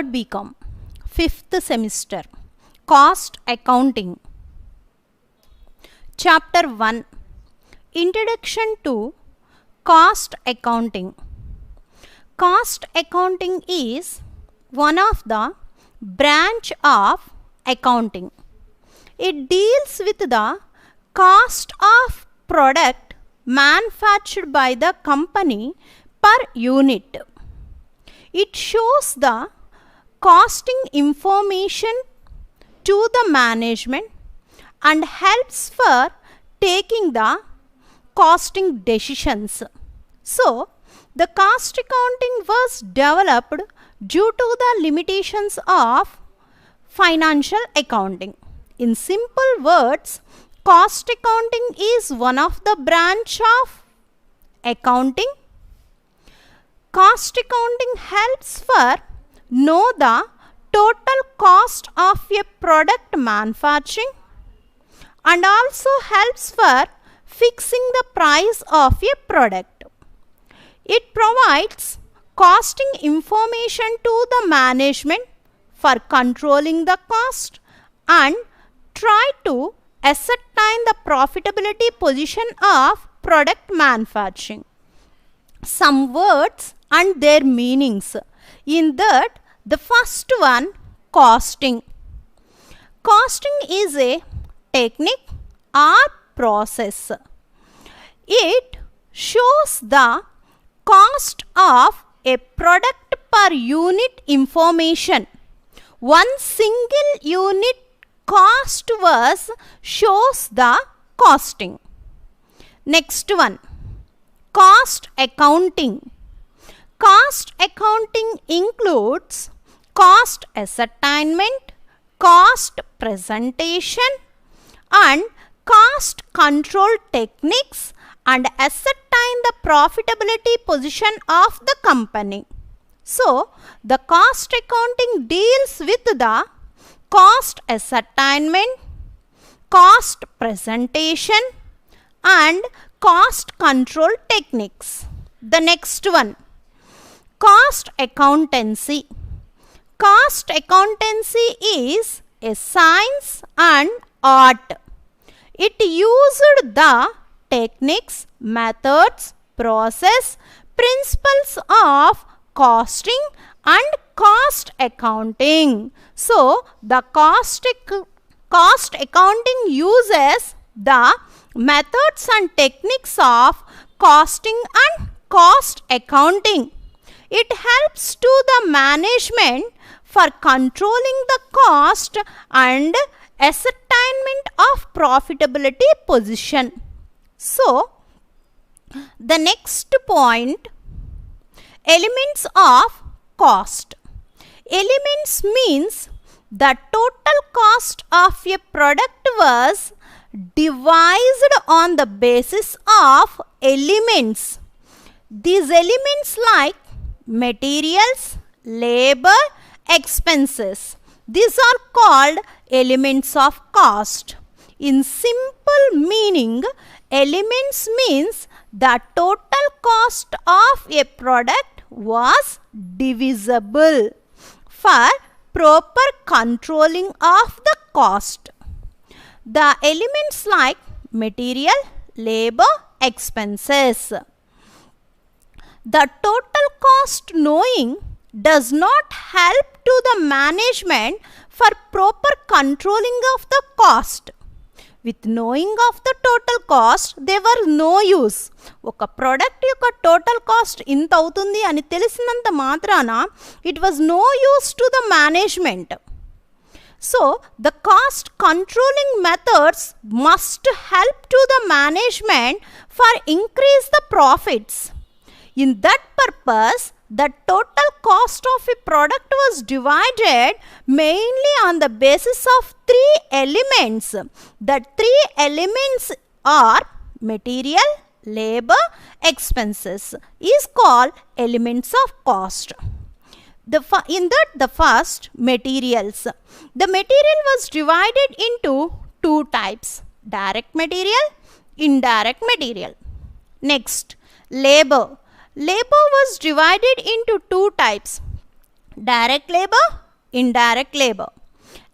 third BCom, 5th semester, Cost Accounting. Chapter 1, Introduction to Cost Accounting. Cost accounting is one of the branch of accounting. It deals with the cost of product manufactured by the company per unit. It shows the costing information to the management and helps for taking the costing decisions. So, the cost accounting was developed due to the limitations of financial accounting. In simple words, cost accounting is one of the branch of accounting. Cost accounting helps for know the total cost of a product manufacturing and also helps for fixing the price of a product. It provides costing information to the management for controlling the cost and try to ascertain the profitability position of product manufacturing. Some words and their meanings. In that, the first one, costing. Costing is a technique or process. It shows the cost of a product per unit information. One single unit cost was shows the costing. Next one, cost accounting. Cost accounting includes cost ascertainment, cost presentation, and cost control techniques and ascertain the profitability position of the company. So, the cost accounting deals with the cost ascertainment, cost presentation, and cost control techniques. The next one, cost accountancy. Cost accountancy is a science and art. It used the techniques, methods, process, principles of costing and cost accounting. So, the cost accounting uses the methods and techniques of costing and cost accounting. It helps to the management for controlling the cost and ascertainment of profitability position. So, the next point, elements of cost. Elements means the total cost of a product was devised on the basis of elements. These elements like materials, labor, expenses. These are called elements of cost. In simple meaning, elements means the total cost of a product was divisible for proper controlling of the cost. The elements like material, labor, expenses. The total cost knowing does not help to the management for proper controlling of the cost. With knowing of the total cost, there were no use. ఒక product యొక్క total cost ఇంత అవుతుంది అని తెలిసినంత మాత్రాన it was no use to the management. So the cost controlling methods must help to the management for increase the profits. In that purpose, the total cost of a product was divided mainly on the basis of three elements. The three elements are material, labor, expenses is called elements of cost. In that, the first, materials. The material was divided into two types, direct material, indirect material. Next, labor. Labor was divided into two types, Direct labor, indirect labor.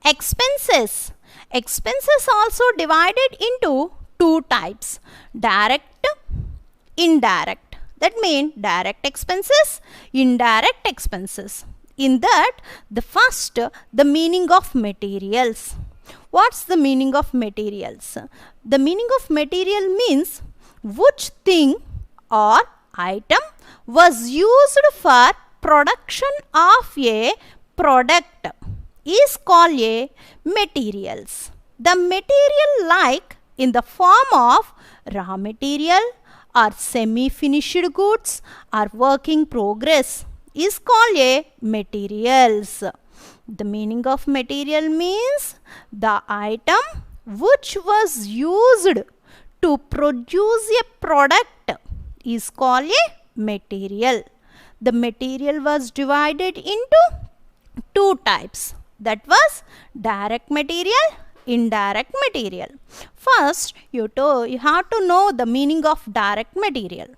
Expenses. Expenses also divided into two types, direct, indirect. That means direct expenses, indirect expenses. In that, the first, the meaning of materials. What's the meaning of materials? The meaning of material means which thing or item was used for production of a product is called a materials. The material like in the form of raw material or semi-finished goods or work in progress is called a materials. The meaning of material means the item which was used to produce a product is called a material. The material was divided into two types. That was direct material, indirect material. First, you have to know the meaning of direct material.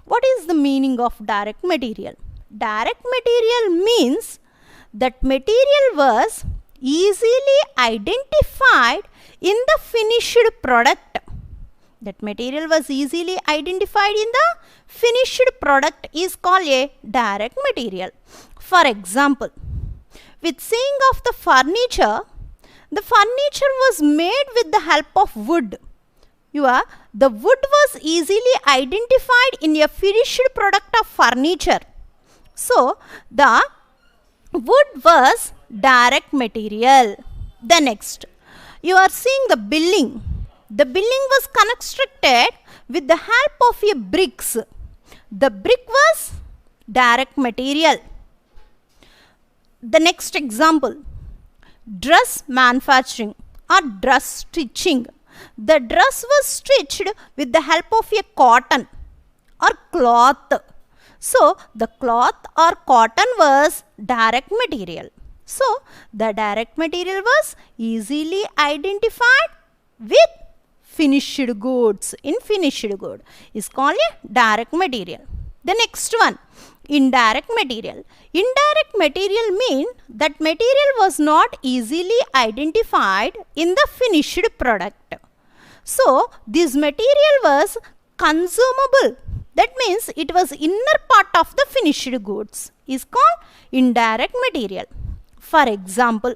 What is the meaning of direct material? Direct material means that material was easily identified in the finished product. That material was easily identified in the finished product is called a direct material. For example, with seeing of the furniture was made with the help of wood. The wood was easily identified in a finished product of furniture. So, the wood was direct material. The next, you are seeing the building. The building was constructed with the help of a bricks. The brick was direct material. The next example, dress manufacturing or dress stitching. The dress was stitched with the help of a cotton or cloth. So, the cloth or cotton was direct material. So, the direct material was easily identified with finished goods. In finished good is called a direct material. The next one, indirect material. Indirect material means that material was not easily identified in the finished product. So, this material was consumable. That means it was inner part of the finished goods is called indirect material. For example,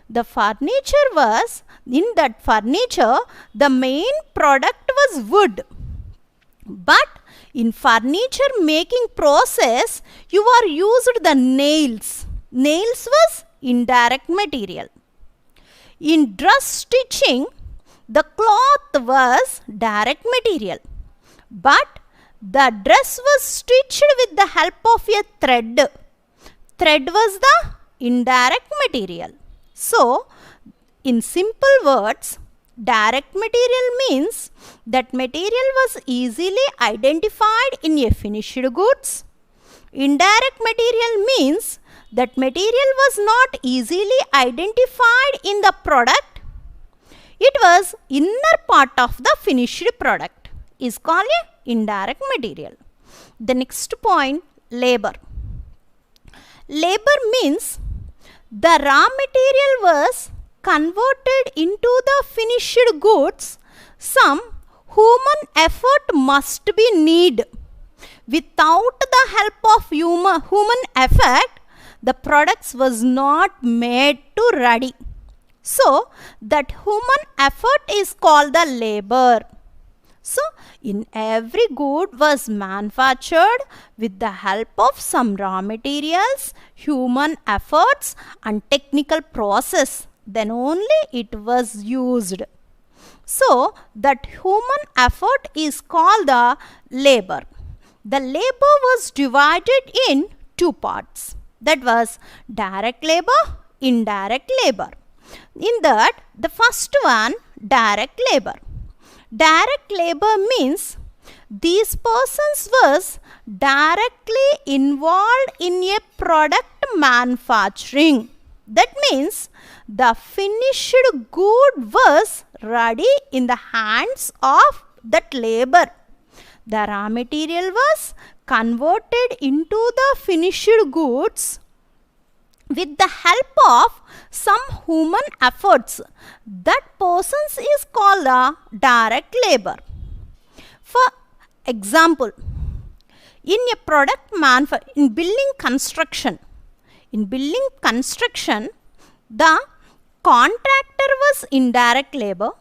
the furniture was, in that furniture, the main product was wood. But in furniture making process, you are used the nails. Nails was indirect material. In dress stitching, the cloth was direct material. But the dress was stitched with the help of a thread. Thread was the indirect material. So, in simple words, direct material means that material was easily identified in a finished goods. Indirect material means that material was not easily identified in the product. It was inner part of the finished product is called a indirect material. The next point, labor. Labor means the raw material was converted into the finished goods. Some human effort must be needed. Without the help of human effort, the products was not made to ready. So, that human effort is called the labor. So, in every good was manufactured with the help of some raw materials, human efforts and technical process. Then only it was used. So, that human effort is called the labor. The labor was divided in two parts. That was direct labor, indirect labor. In that, the first one, direct labor. Direct labor means these persons was directly involved in a product manufacturing. That means the finished good was ready in the hands of that labor. The raw material was converted into the finished goods with the help of some human efforts. That person is called a direct labor. For example, in a product in building construction, the contractor was indirect labor.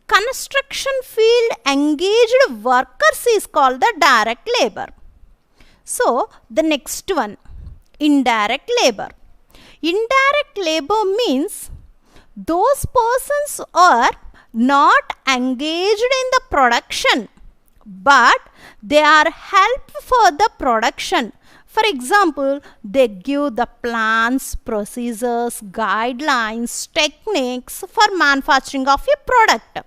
Construction field engaged workers is called the direct labor. So the next one, indirect labor. Indirect labor means those persons are not engaged in the production, but they are help for the production. For example, they give the plans, procedures, guidelines, techniques for manufacturing of a product,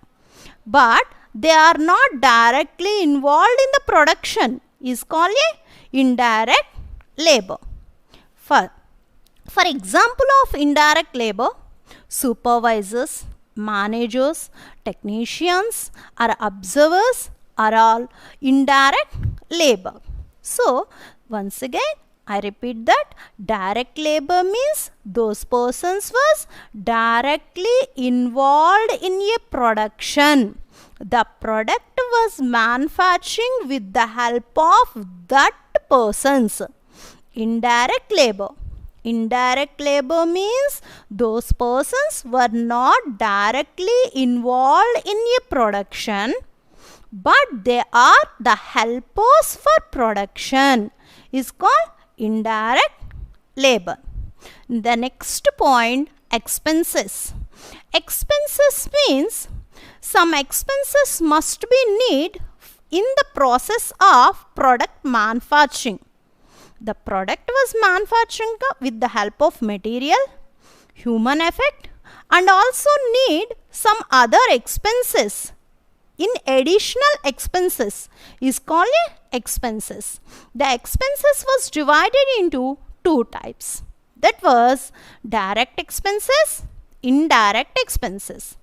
but they are not directly involved in the production, is called a indirect labor. For example of indirect labor, supervisors, managers, technicians or observers are all indirect labor. So once again I repeat that direct labor means those persons was directly involved in a production. The product was manufacturing with the help of that persons. Indirect labor. Indirect labor means those persons were not directly involved in a production, but they are the helpers for production, is called indirect labor. The next point, expenses. Expenses means some expenses must be needed in the process of product manufacturing. The product was manufactured with the help of material, human effort, and also need some other expenses. In additional expenses is called expenses. The expenses was divided into two types. That was direct expenses, indirect expenses.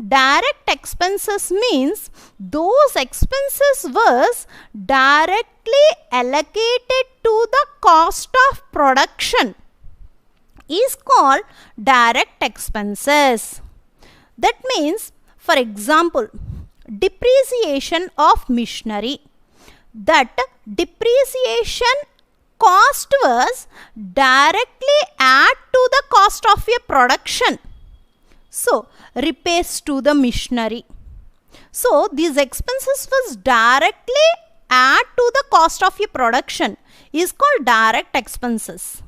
Direct expenses means those expenses was directly allocated to the cost of production, is called direct expenses. That means, for example, depreciation of machinery. That depreciation cost was directly add to the cost of a production. So repairs to the machinery. So these expenses was directly add to the cost of a production, is called direct expenses.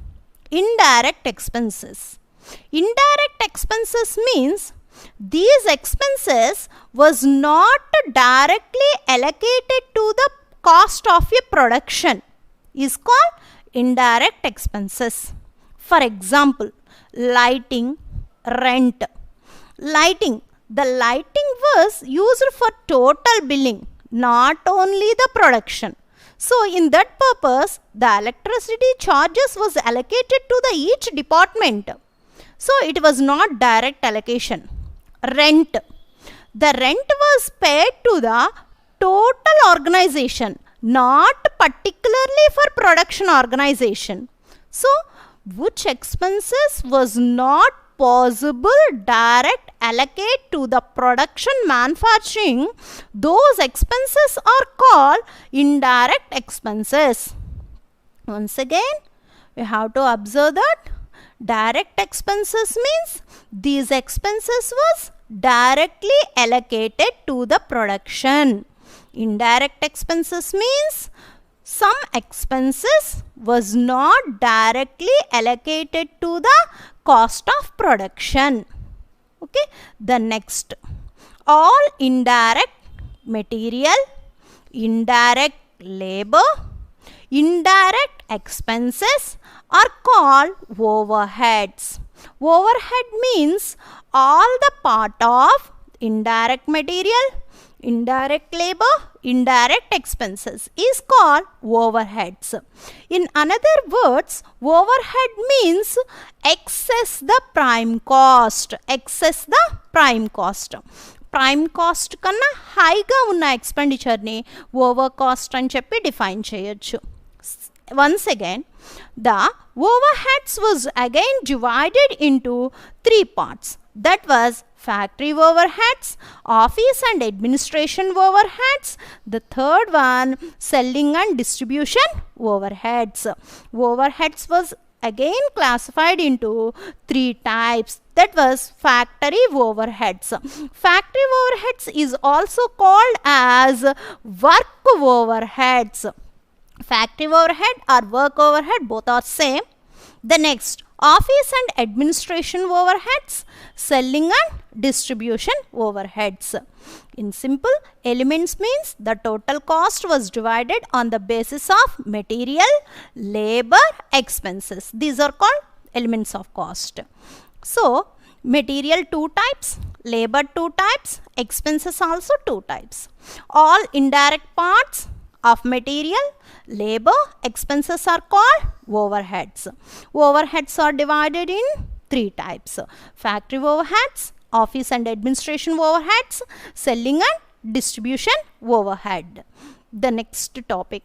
Indirect expenses. Indirect expenses means these expenses was not directly allocated to the cost of a production, is called indirect expenses. For example, lighting, rent. Lighting. The lighting was used for total billing, not only the production. So in that purpose, the electricity charges was allocated to the each department. So it was not direct allocation. Rent. The rent was paid to the total organization, not particularly for production organization. So which expenses was not possible direct allocate to the production manufacturing, those expenses are called indirect expenses. Once again, we have to observe that direct expenses means these expenses was directly allocated to the production. Indirect expenses means some expenses was not directly allocated to the cost of production. Okay, the next, all indirect material, indirect labor, indirect expenses are called overheads. Overhead means all the part of indirect material, indirect labor, indirect expenses is called overheads. In another words, overhead means excess the prime cost. Excess the prime cost. Prime cost కన్నా హైగా ఉన్న ఎక్స్పెండిచర్ని over cost అని చెప్పి define చేయొచ్చు. once again, the overheads was again divided into three parts. That was factory overheads, office and administration overheads. The third one, selling and distribution overheads. Overheads was again classified into three types. That was factory overheads. Factory overheads is also called as work overheads. Factory overhead or work overhead, both are same. The next, office and administration overheads, selling and distribution overheads. In simple, elements means the total cost was divided on the basis of material, labor, expenses. These are called elements of cost. So, material two types, labor two types, expenses also two types. All indirect parts of material, labor, expenses are called overheads. Overheads are divided in three types: factory overheads, office and administration overheads, selling and distribution overhead. The next topic,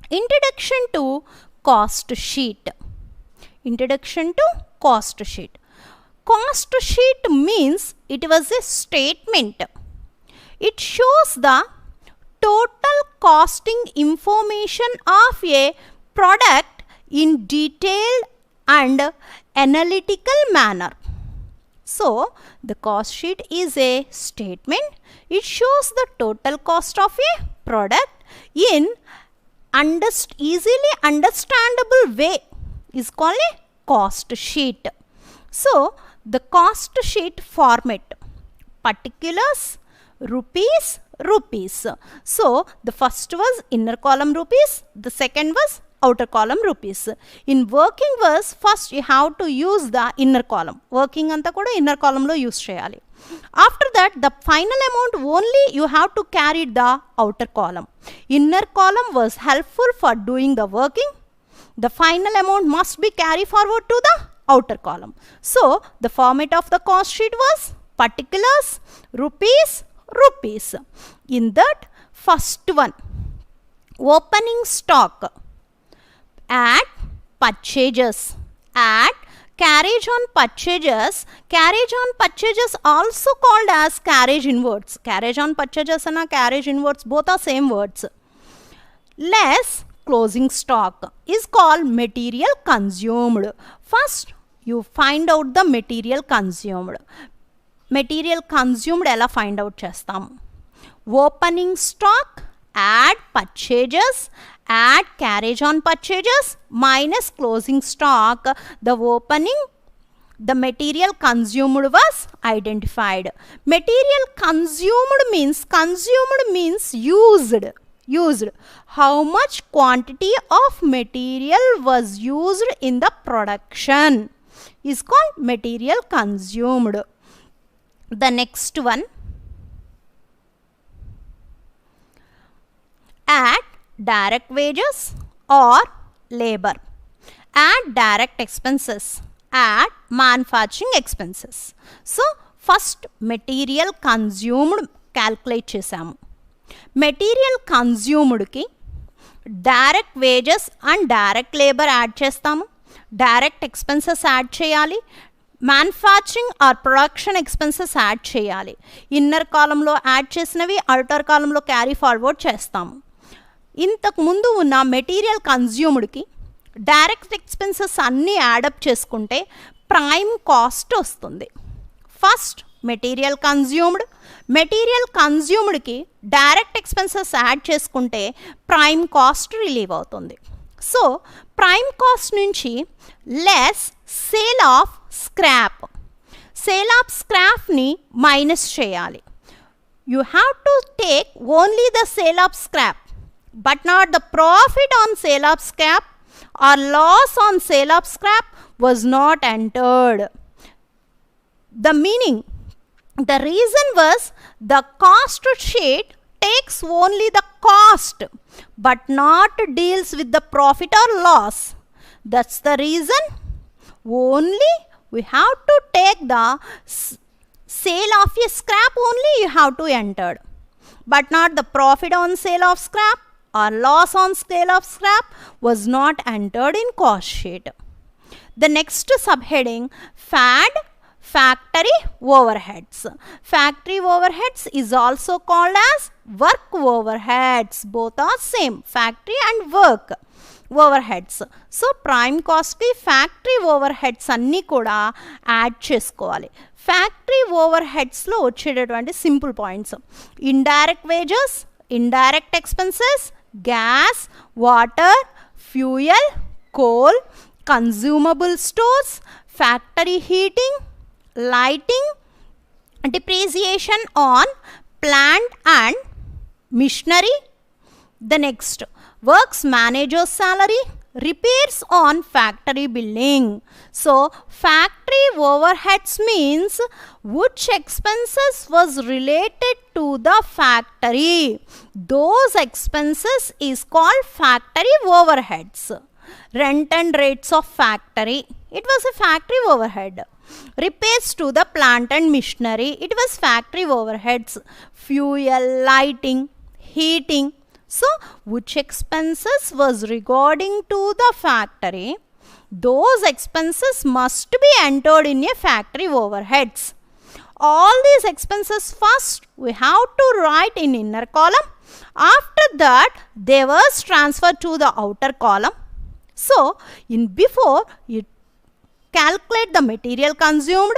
introduction to cost sheet. Introduction to cost sheet. Cost sheet means it was a statement. It shows the total costing information of a product in detailed and analytical manner. So, the cost sheet is a statement. It shows the total cost of a product in easily understandable way. Is called a cost sheet. So, the cost sheet format: particulars, rupees, rupees. So, the first was inner column rupees, the second was outer column rupees. In working was, first you have to use the inner column. Working anta kuda inner column lo use cheyali. After that, the final amount only you have to carry the outer column. Inner column was helpful for doing the working. The final amount must be carried forward to the outer column. So, the format of the cost sheet was particulars, rupees, rupees. In that, first one, opening stock, add purchases, add carriage on purchases. Carriage on purchases also called as carriage inwards. Carriage on purchases and carriage inwards both are same words. Less closing stock is called material consumed. First, you find out the material consumed. Material consumed ela find out chestam. Opening stock, add purchases, add carriage on purchases minus closing stock. The opening, the material consumed was identified. Material consumed means used. How much quantity of material was used in the production is called material consumed. The next one, add direct wages or labor, add direct expenses, add manufacturing expenses. So, first material consumed calculate chesamu. Material consumed ki direct wages and direct labor add chestamu. Direct expenses add cheyali. Manufacturing or production expenses add cheyali. Inner column lo add chesinavi outer column lo carry forward chestamu. ఇంతకు ముందు ఉన్న material కన్జ్యూమ్డ్కి direct expenses అన్నీ add up చేసుకుంటే prime cost వస్తుంది. First material కన్జ్యూమ్డ్కి direct expenses add చేసుకుంటే prime cost relieve అవుతుంది. సో ప్రైమ్ కాస్ట్ నుంచి లెస్ సేల్ ఆఫ్ స్క్రాప్ని మైనస్ చేయాలి. You have to take only the sale of scrap but not the profit on sale of scrap or loss on sale of scrap was not entered. The reason was the cost sheet takes only the cost but not deals with the profit or loss. That's the reason only we have to take the sale of a scrap only you have to enter, but not the profit on sale of scrap or loss on sale of scrap was not entered in cost sheet. The next subheading, FAD, factory overheads. Factory overheads is also called as work overheads. Both are same, factory and work overheads. So prime cost ki factory overheads anni kuda add chesukovali. Factory overheads lo vachedatuvanti simple points: indirect wages, indirect expenses, gas, water, fuel, coal, consumable stores, factory heating, lighting, depreciation on plant and machinery. The next, works manager's salary, repairs on factory building. So factory overheads means which expenses was related to the factory. Those expenses is called factory overheads. Rent and rates of factory, it was a factory overhead. Repairs to the plant and machinery, it was factory overheads. Fuel, lighting, heating. So which expenses was regarding to the factory, those expenses must be entered in a factory overheads. All these expenses first we have to write in inner column. After that they was transferred to the outer column. So in before you calculate the material consumed,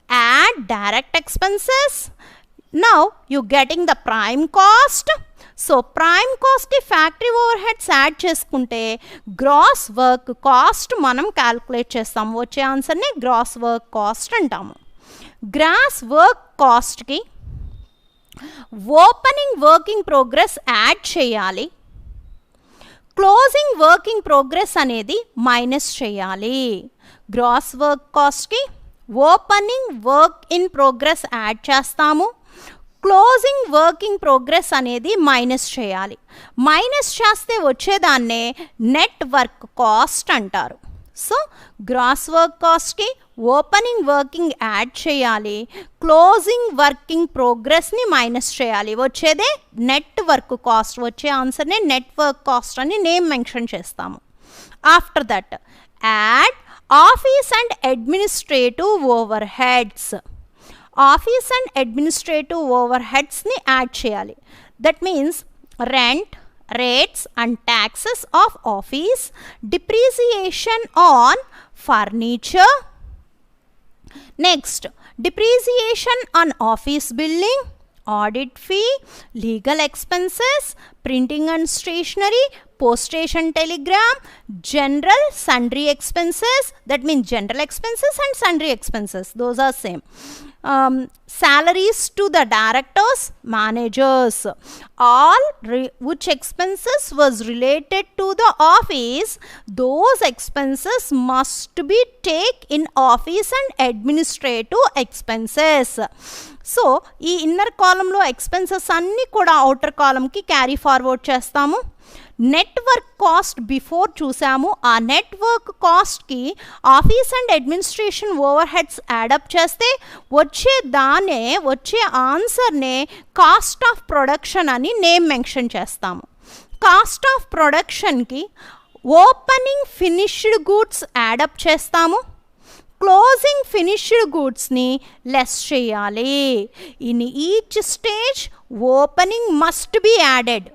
add direct expenses. Now you getting the prime cost. So prime cost ki factory overheads add చేసుకుంటే gross work cost మనం calculate చేస్తాము. వచ్చే ఆన్సర్ని gross work cost అంటాము. Gross work cost కి opening working progress add చేయాలి, closing working progress అనేది minus చేయాలి. గ్రాస్ వర్క్ కాస్ట్కి opening work in progress add చేస్తాము, క్లోజింగ్ వర్కింగ్ ప్రోగ్రెస్ అనేది మైనస్ చేయాలి. మైనస్ చేస్తే వచ్చేదాన్నే నెట్ వర్క్ కాస్ట్ అంటారు. సో గ్రాస్ వర్క్ కాస్ట్కి ఓపెనింగ్ వర్కింగ్ యాడ్ చేయాలి, క్లోజింగ్ వర్కింగ్ ప్రోగ్రెస్ని మైనస్ చేయాలి, వచ్చేదే నెట్ వర్క్ కాస్ట్. వచ్చే ఆన్సర్ని నెట్ వర్క్ కాస్ట్ అని నేమ్ మెన్షన్ చేస్తాము. After that add office and administrative ఓవర్హెడ్స్. Office and administrative ఓవర్హెడ్స్ని add చేయాలి. That means rent, rates and taxes of office, depreciation on furniture. Next, depreciation on office building, audit fee, legal expenses, printing and stationery, postage and telegram, general sundry expenses. That means general expenses and sundry expenses, those are same. Salaries to the directors, managers, all which expenses was related to the office, those expenses must be take in office and administrative expenses. So ఈ inner కాలంలో expenses అన్నీ కూడా outer కాలంకి carry forward చేస్తాము. Network cost before చూసాము, ఆ network కాస్ట్కి office and administration overheads add up చేస్తే వచ్చే ఆన్సర్నే కాస్ట్ ఆఫ్ ప్రొడక్షన్ అని నేమ్ మెన్షన్ చేస్తాము. కాస్ట్ ఆఫ్ ప్రొడక్షన్కి ఓపెనింగ్ ఫినిష్డ్ గూడ్స్ యాడప్ చేస్తాము, క్లోజింగ్ ఫినిష్డ్ గూడ్స్ని లెస్ చేయాలి. In each stage opening must be added,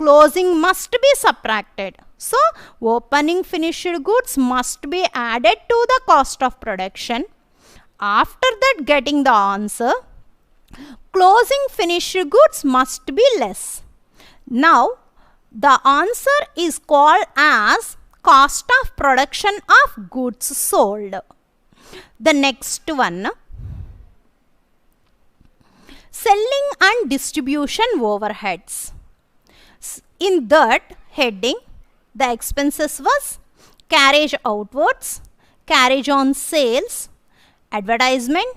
closing must be subtracted. So opening finished goods must be added to the cost of production. After that, getting the answer, closing finished goods must be less. Now the answer is called as cost of production of goods sold. The next one, selling and distribution overheads. In that heading, the expenses was carriage outwards, carriage on sales, advertisement,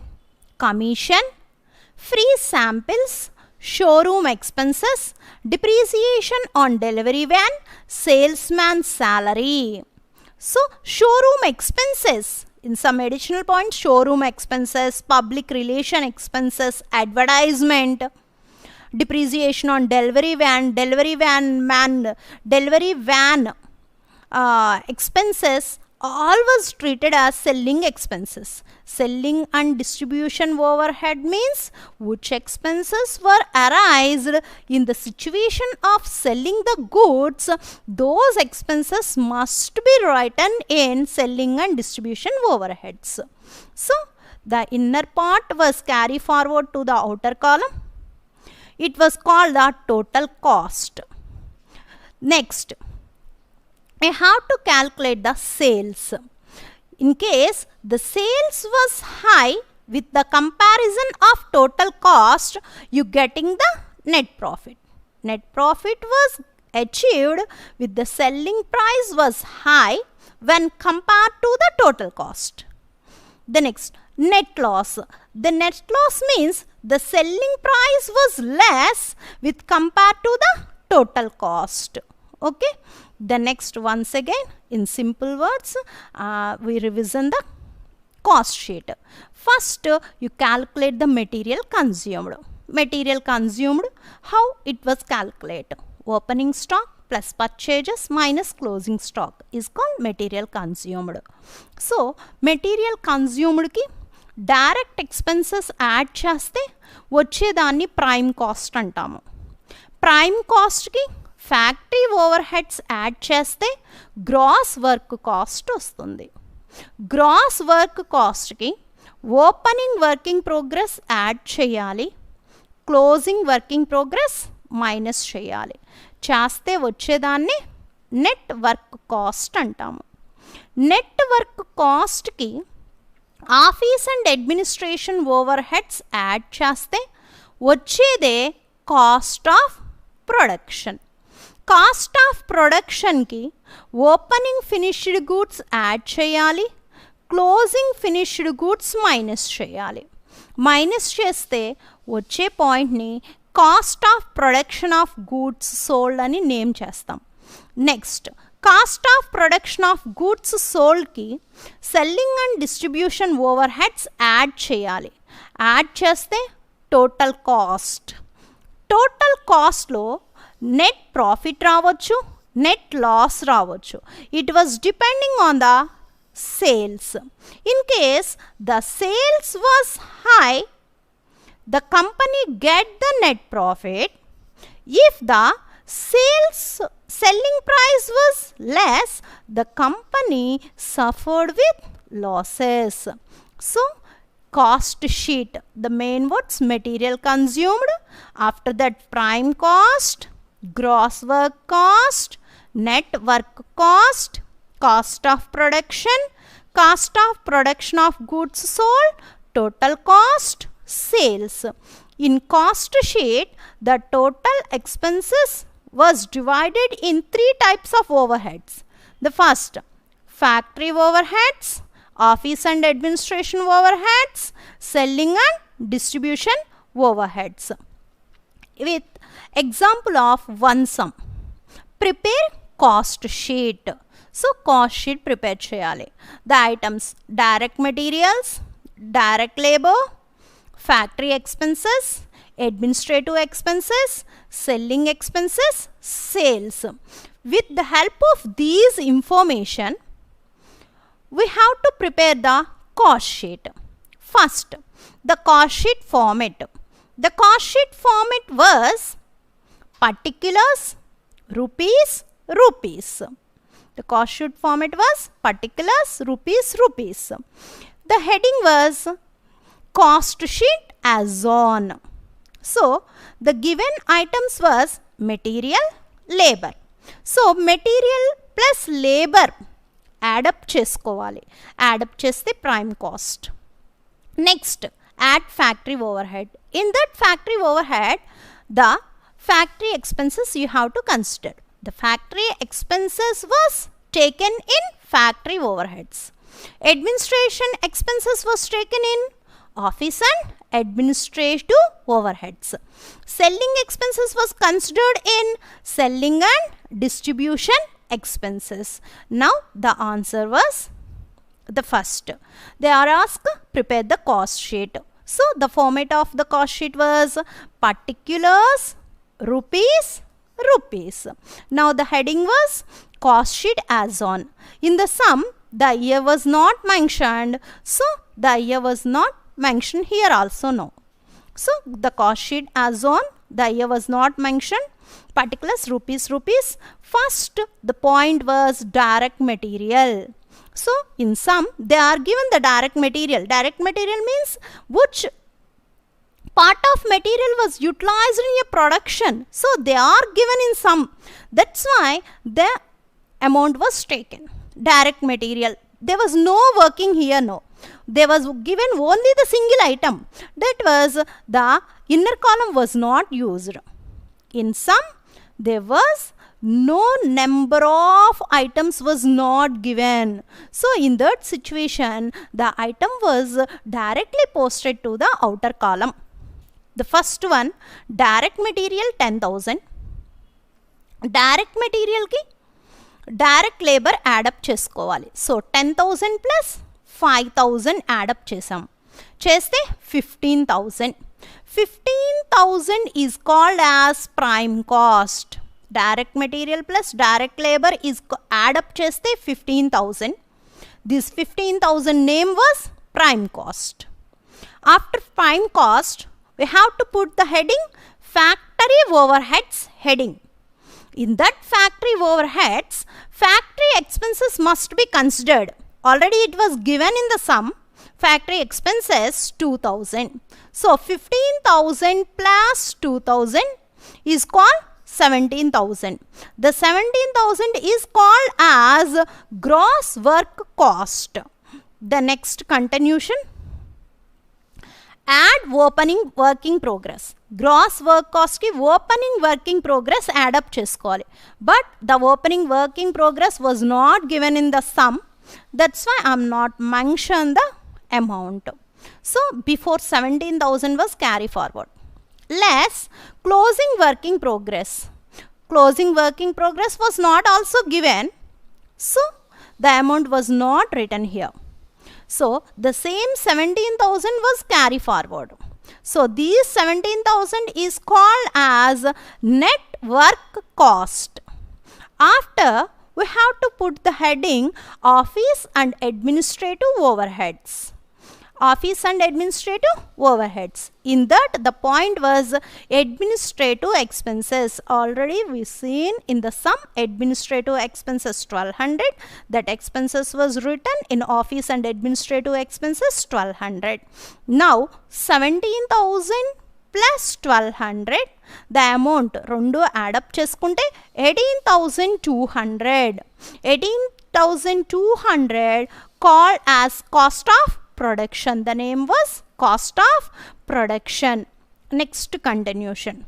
commission, free samples, showroom expenses, depreciation on delivery van, salesman's salary. So showroom expenses, in some additional points, showroom expenses, public relation expenses, advertisement, depreciation on delivery van expenses, all was treated as selling expenses. Selling and distribution overhead means which expenses were arised in the situation of selling the goods, those expenses must be written in selling and distribution overheads. So, the inner part was carried forward to the outer column. It was called the total cost. Next, I have to calculate the sales. In case the sales was high with the comparison of total cost, you getting the net profit. Net profit was achieved with the selling price was high when compared to the total cost. The next, net loss. The net loss means the selling price was less with compared to the total cost. Okay. The next, once again in simple words, we revision the cost sheet. First, you calculate the material consumed. Material consumed, how it was calculated? Opening stock plus purchases minus closing stock is called material consumed. So, material consumed ki direct expenses add చేస్తే వచ్చేదాన్ని prime cost అంటాము. Prime కాస్ట్కి factory overheads add చేస్తే gross work cost వస్తుంది. Gross work కాస్ట్కి opening working progress add చేయాలి, closing working progress minus చేయాలి. చేస్తే వచ్చేదాన్ని నెట్ వర్క్ కాస్ట్ అంటాము. నెట్ వర్క్ కాస్ట్కి office and administration overheads add చేస్తే వచ్చేదే cost of production. Cost of ప్రొడక్షన్కి ఓపెనింగ్ ఫినిష్డ్ గూడ్స్ యాడ్ చేయాలి, క్లోజింగ్ ఫినిష్డ్ గూడ్స్ మైనస్ చేయాలి. మైనస్ చేస్తే వచ్చే పాయింట్ని cost of production of goods sold అని నేమ్ చేస్తాం. Next, cost of production of goods సోల్డ్కి selling and distribution overheads add చేయాలి. యాడ్ చేస్తే టోటల్ కాస్ట్. టోటల్ కాస్ట్లో నెట్ ప్రాఫిట్ రావచ్చు, నెట్ లాస్ రావచ్చు. It was depending on the sales. In case the sales was high, the company get the net profit. If the selling price was less, the company suffered with losses. So, cost sheet, the main words material consumed, after that prime cost, gross work cost, net work cost, cost of production of goods sold, total cost, sales. In cost sheet, the total expenses was divided in 3 types of overheads. The first, factory overheads, office and administration overheads, selling and distribution overheads. With example of one sum, prepare cost sheet. So, cost sheet prepare cheyali. The items direct materials, direct labor, factory expenses, administrative expenses, selling expenses, sales. With the help of these information, we have to prepare the cost sheet. First, the cost sheet format. The cost sheet format was particulars, rupees. The cost sheet format was particulars, rupees. The heading was cost sheet as on. So, the given items was material, labor. So, material plus labor add up chesukovali. Add up cheste prime cost. Next, add factory overhead. In that factory overhead, the factory expenses you have to consider. The factory expenses was taken in factory overheads. Administration expenses was taken in office and administrative overheads. Selling expenses was considered in selling and distribution expenses. Now, the answer was the first. They are asked, prepare the cost sheet. So the format of the cost sheet was particulars, rupees, rupees. Now the heading was cost sheet as on. In the sum, the year was not mentioned. So the year was not mentioned here also no. So the cost sheet as on, the year was not mentioned. Particulars, rupees, rupees. First, the point was direct material. So in sum, they are given the direct material. Direct material means which part of material was utilized in a production. So they are given in sum. That's why the amount was taken. Direct material. There was no working here, no. There was given only the single item. That was the inner column was not used. In sum, there was no number of items was not given. So in that situation, the item was directly posted to the outer column. The first one, direct material 10,000. Direct material ki direct labor add up చేసుకోవాలి. So 10,000 plus 5,000 add up చేసాం. చేస్తే 15,000. 15,000 is called as prime cost. Direct material plus direct labor is add up చేస్తే 15,000. This 15,000 name was prime cost. After prime cost, we have to put the heading factory overheads heading. In that factory overheads, factory expenses must be considered. Already it was given in the sum. Factory expenses 2,000. So 15,000 plus 2,000 is called 17,000. The 17,000 is called as gross work cost. The next continuation. Add opening work in progress. Gross work cost ki opening work in progress add up చేసుకోవాలి. But the opening work in progress was not given in the sum. That's why I am not mentioned the amount. So before 17,000 was carry forward. Less closing work in progress. Closing work in progress was not also given. So the amount was not written here. So the same 17,000 was carry forward. So these 17,000 is called as net work cost. After, we have to put the heading office and administrative overheads. Office and administrative overheads. In that, the point was administrative expenses. Already we seen in the sum administrative expenses 1,200. That expenses was written in office and administrative expenses 1,200. Now 17,000 plus 1,200. The amount రెండు add up చేసుకుంటే 18,200. 18,200 called as cost of production. The name was cost of production. Next continuation.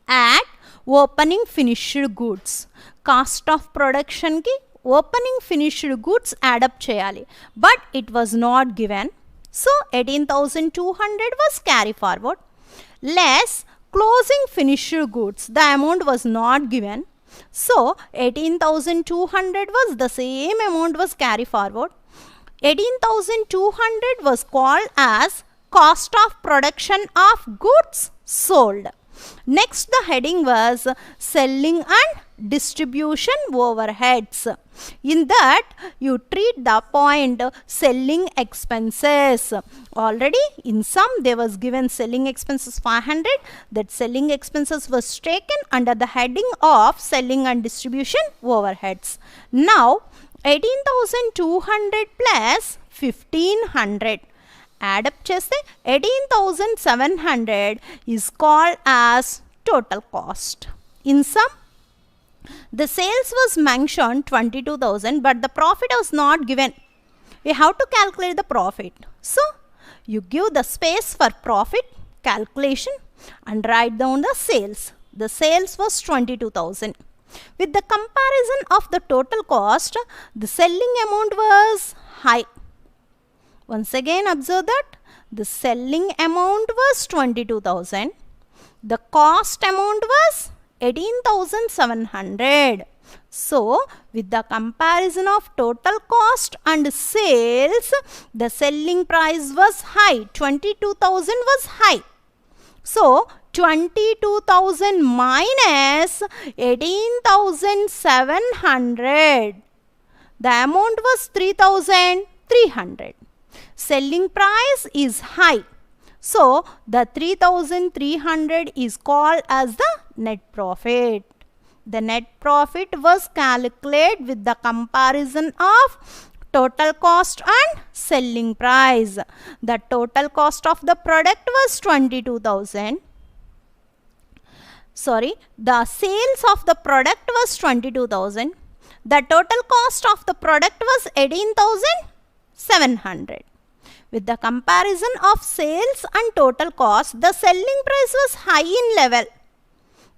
Add opening finished goods. Cost of production ki opening finished goods add up cheyali. But it was not given. So 18,200 was carry forward. Less closing finished goods. The amount was not given. So 18,200 was the same amount was carry forward. 18,200 was called as cost of production of goods sold. Next, the heading was selling and distribution overheads. In that, you treat the point selling expenses. Already in sum, there was given selling expenses 500. That selling expenses was taken under the heading of selling and distribution overheads. Now, 18,200 plus 1,500. Add up చేస్తే 18,700 is called as total cost. In sum, the sales was mentioned 22,000, but the profit was not given. We have to calculate the profit. So you give the space for profit calculation and write down the sales. The sales was 22,000. With the comparison of the total cost, the selling amount was high. Once again observe that the selling amount was 22,000. The cost amount was 18,700. So, with the comparison of total cost and sales, the selling price was high. 22,000 was high. So, 22,000 minus 18,700. The amount was 3,300. Selling price is high. So, the 3,300 is called as the net profit. The net profit was calculated with the comparison of total cost and selling price. The total cost of the product was 22,000. The sales of the product was 22,000. The total cost of the product was 18,700. With the comparison of sales and total cost, the selling price was high in level.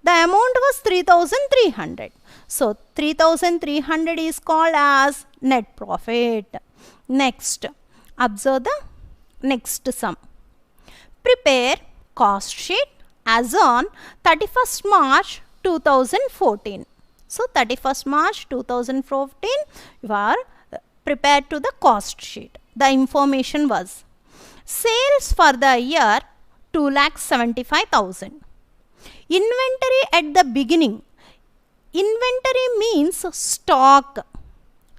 The amount was 3,300. So, 3,300 is called as net profit. Next, observe the next sum. Prepare cost sheet as on 31st March 2014. So, 31st March 2014, you are prepared to the cost sheet. The information was sales for the year 2,75,000. Inventory at the beginning. Inventory means stock.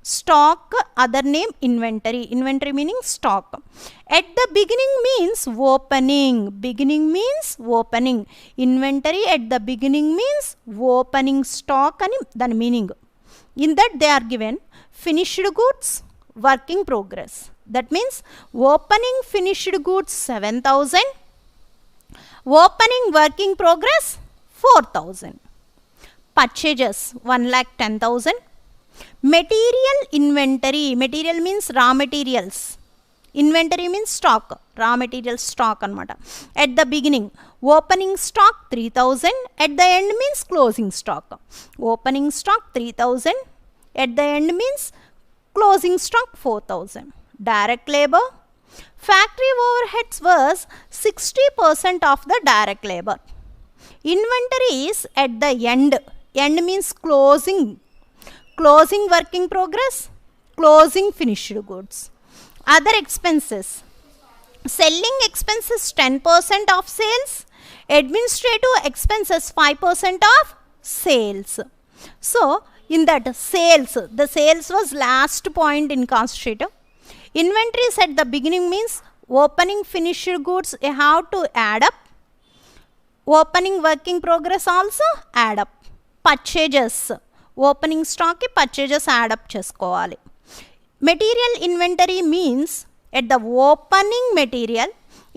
Stock, other name inventory. Inventory meaning stock. At the beginning means opening. Beginning means opening. Inventory at the beginning means opening stock and the meaning. In that they are given finished goods, work in progress. That means opening finished goods 7,000. Opening work in progress 4,000. Purchases 1,10,000. Material inventory. Material means raw materials. Inventory means stock. Raw material stock anamata. At the beginning, opening stock 3,000. At the end means closing stock. Opening stock 3,000. At the end means closing stock 4,000. Direct labor. Factory overheads was 60% of the direct labor. Inventory is at the end. End means closing. Closing work in progress. Closing finished goods. Other expenses. Selling expenses 10% of sales. Administrative expenses 5% of sales. So, in that sales, the sales was last point in cost sheet. Inventories at the beginning means opening finished goods you have to add up. Opening work in progress also add up. Purchases. Opening stock ki purchases add up chesukovali. Material inventory means at the opening material,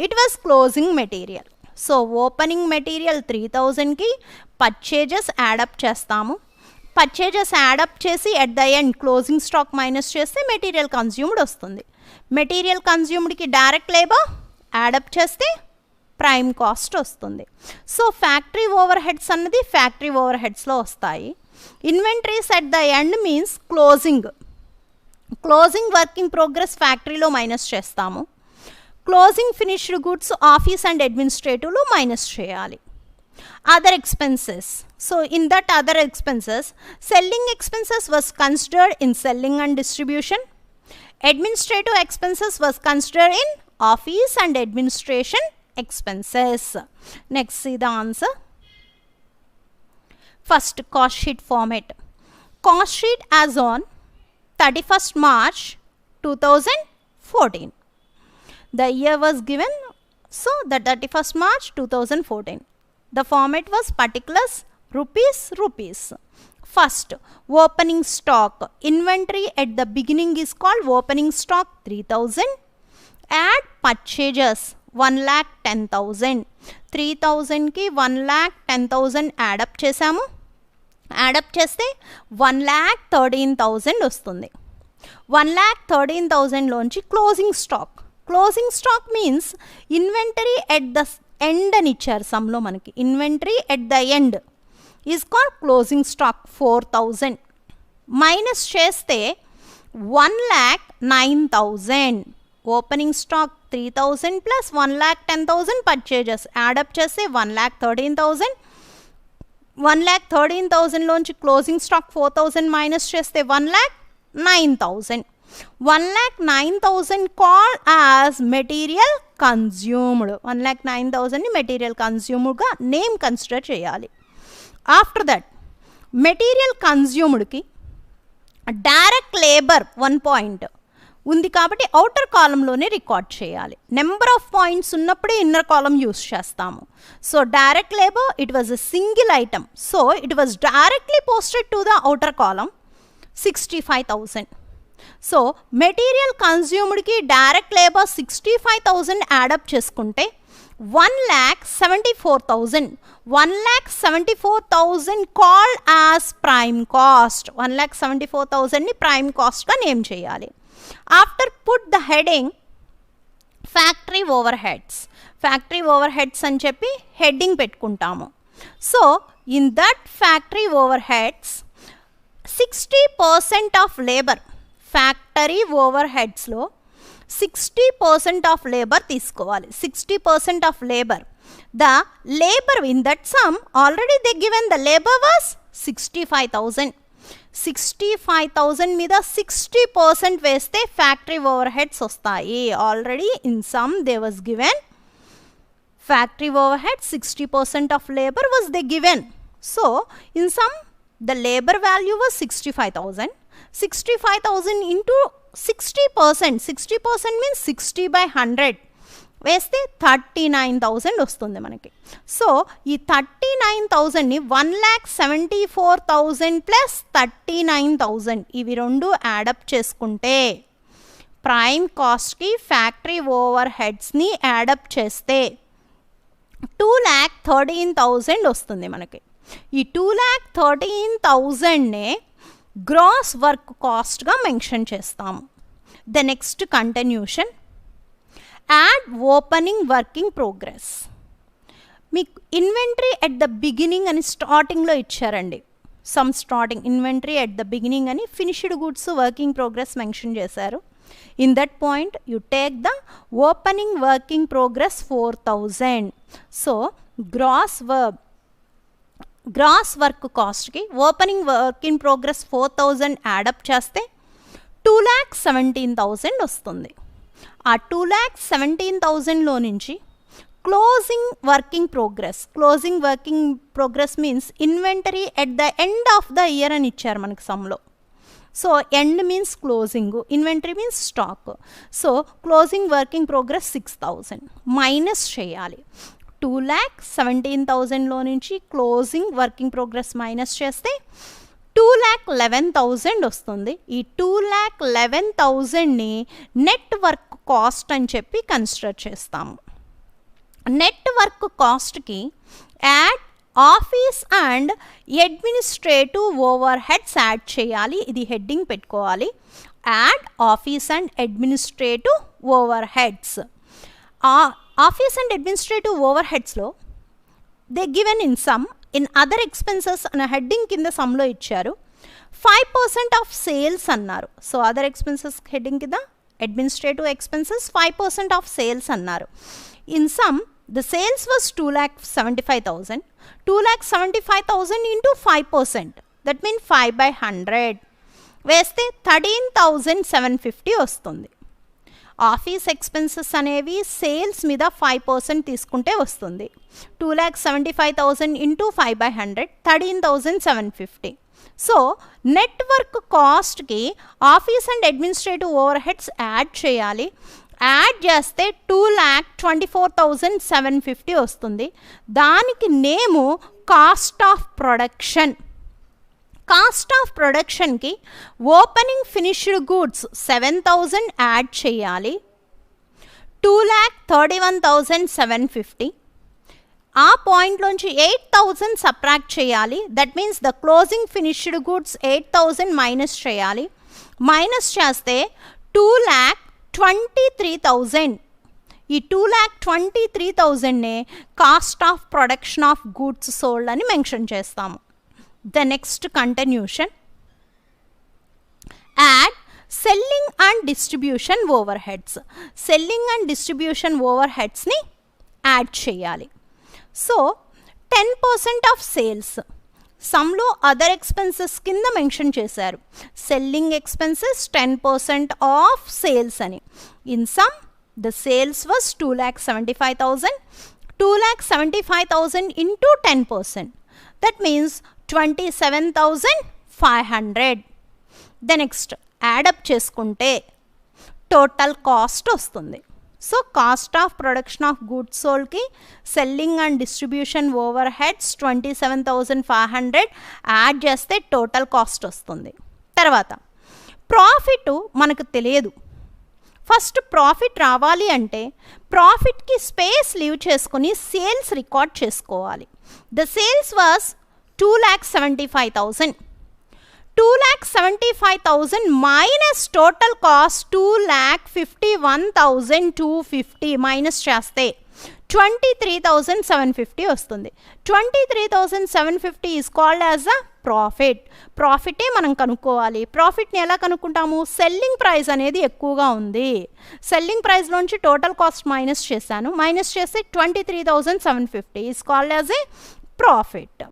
it was closing material. So, opening material 3,000 ki purchases add up chestamu. Purchases add up chesi at the end closing stock minus cheste material consumed vastundi. Material consumed ki direct labor add up cheste prime cost vastundi. So, factory overheads annadi factory overheads lo vastayi. Inventories at the end means closing. Closing work in progress factory lo minus chestamu. Closing finished goods office and administrative lo minus cheyali. Other expenses. So, in that other expenses, selling expenses was considered in selling and distribution. Administrative expenses was considered in office and administration expenses. Next, see the answer. First, cost sheet format. Cost sheet as on 31st March 2014. The year was given, so the 31st March 2014. The format was particulars, rupees. First, opening stock. Inventory at the beginning is called opening stock 3,000. Add purchases 1,10,000. 3,000 ki 1,10,000 add up chesamu. Add up cheste 1,13,000 vastundi. 1,13,000 lonchi closing stock. Closing stock means inventory at the end అని ఇచ్చారు సమ్లో మనకి. Inventory at the end is called closing stock 4,000 minus చేస్తే 1,09,000. Opening stock 3,000 plus 1,10,000 purchases add up చేస్తే 1,13,000 1,13,000 లోంచి closing stock 4,000 minus చేస్తే 1,09,000. 1,09,000 called as material consumed. 1,09,000ని material కన్జ్యూమ్డ్గా name consider చేయాలి. ఆఫ్టర్ దట్ మెటీరియల్ కన్జ్యూమ్డ్కి డైరెక్ట్ లేబర్ 1 పాయింట్ ఉంది కాబట్టి అవుటర్ కాలంలోనే రికార్డ్ చేయాలి. నెంబర్ ఆఫ్ పాయింట్స్ ఉన్నప్పుడే ఇన్నర్ కాలం యూస్ చేస్తాము. So direct labour it was a single item, so it was directly posted to the outer column 65,000. So material కన్జ్యూమ్డ్కి direct labour 65,000 add up చేసుకుంటే 1,74,000. 1,74,000 called as prime cost. 1,74,000ని prime కాస్ట్గా name చేయాలి. After put the heading factory overheads. Factory overheads అని చెప్పి heading పెట్టుకుంటాము. So in that factory overheads 60% of labour, ఫ్యాక్టరీ ఓవర్ హెడ్స్లో 60% ఆఫ్ లేబర్ తీసుకోవాలి. 60% of labour. The labour in that sum already they given the labour was 65,000. 65,000 మీద 60% వేస్తే factory overheads వస్తాయి. Already in sum they was given factory overhead 60% of labour was they given. So in sum the labour value was 65,000. 65,000 into 60%. 60% means 60/100 వేస్తే 39,000 వస్తుంది మనకి. So ఈ 39,000ని 1,74,000 plus 39,000 ఇవి రెండు add up చేసుకుంటే ప్రైమ్ కాస్ట్కి ఫ్యాక్టరీ ఓవర్ హెడ్స్ని యాడప్ చేస్తే 2,13,000 వస్తుంది మనకి. ఈ 2,13,000నే గ్రాస్ వర్క్ కాస్ట్గా మెన్షన్ చేస్తాము. The next continuation add opening working progress. మీకు ఇన్వెంటరీ ఎట్ ద బిగినింగ్ అని స్టార్టింగ్లో ఇచ్చారండి. Sum starting inventory at the beginning అని finished goods working progress mention చేశారు. In that point you take the opening working progress 4,000. So gross work కాస్ట్కి opening work in progress 4,000 add up చేస్తే 2,17,000 వస్తుంది. ఆ 2,17,000లో నుంచి closing working progress means inventory at the end of the year అని ఇచ్చారు మనకి సమ్లో. So end means closing, inventory means stock. So closing working progress 6,000 minus చేయాలి. 2,17,000లో నుంచి క్లోజింగ్ వర్కింగ్ ప్రోగ్రెస్ మైనస్ చేస్తే 2,11,000 వస్తుంది. ఈ 2,11,000ని నెట్ వర్క్ కాస్ట్ అని చెప్పి కన్సిడర్ చేస్తాము. నెట్ వర్క్ కాస్ట్కి add office and administrative overheads add చేయాలి. ఇది హెడ్డింగ్ పెట్టుకోవాలి. Add office and administrative overheads. Office and administrative ఓవర్ హెడ్స్లో they given in sum in other expenses అనే హెడ్డింగ్ కింద సమ్లో ఇచ్చారు. 5% ఆఫ్ సేల్స్ అన్నారు. సో అదర్ ఎక్స్పెన్సెస్ హెడ్డింగ్ కింద అడ్మినిస్ట్రేటివ్ ఎక్స్పెన్సెస్ 5% ఆఫ్ సేల్స్ అన్నారు. In sum the sales was 2,75,000. 2,75,000 into 5%, that mean 5/100 వేస్తే 13,750 వస్తుంది. ఆఫీస్ ఎక్స్పెన్సెస్ అనేవి సేల్స్ మీద 5% తీసుకుంటే వస్తుంది. 2,75,000 ఇంటూ 5/100 13,750. సో నెట్వర్క్ కాస్ట్కి office and administrative overheads add చేయాలి. యాడ్ చేస్తే 2,24,750 వస్తుంది. దానికి name cost of production. Cost of ప్రొడక్షన్కి ఓపెనింగ్ ఫినిష్డ్ గుడ్స్ 7,000 యాడ్ చేయాలి. 2,31,750. ఆ పాయింట్లోంచి 8,000 సబ్ట్రాక్ట్ చేయాలి. That means the closing finished goods 8,000 minus చేయాలి. మైనస్ చేస్తే 2,23,000. ఈ 2,23,000నే cost of production of goods sold అని మెన్షన్ చేస్తాము. The next continuation, add selling and distribution overheads. Selling and distribution overheads ni add cheyali. So 10% of sales. సమ్లో other expenses కింద mention చేశారు selling expenses 10% of sales అని. In sum the sales was 2,75,000. 2,75,000 into 10%. That means 27,500. The next add up చేసుకుంటే total cost వస్తుంది. So cost of production of goods సోల్డ్కి selling and distribution overheads 27,500 add చేస్తే total cost వస్తుంది. తర్వాత profit మనకు తెలియదు. First profit రావాలి అంటే ప్రాఫిట్కి స్పేస్ లీవ్ చేసుకుని సేల్స్ రికార్డ్ చేసుకోవాలి. The sales was 2,75,000. 2,75,000 minus total cost 2,51,250 minus చేస్తే 23,750 వస్తుంది. 23,750 is called as a profit. ప్రాఫిటే మనం కనుక్కోవాలి. ప్రాఫిట్ని ఎలా కనుక్కుంటాము? సెల్లింగ్ ప్రైస్ అనేది ఎక్కువగా ఉంది. సెల్లింగ్ ప్రైస్లోంచి టోటల్ కాస్ట్ మైనస్ చేశాను. మైనస్ చేస్తే 23,750 is called as a profit.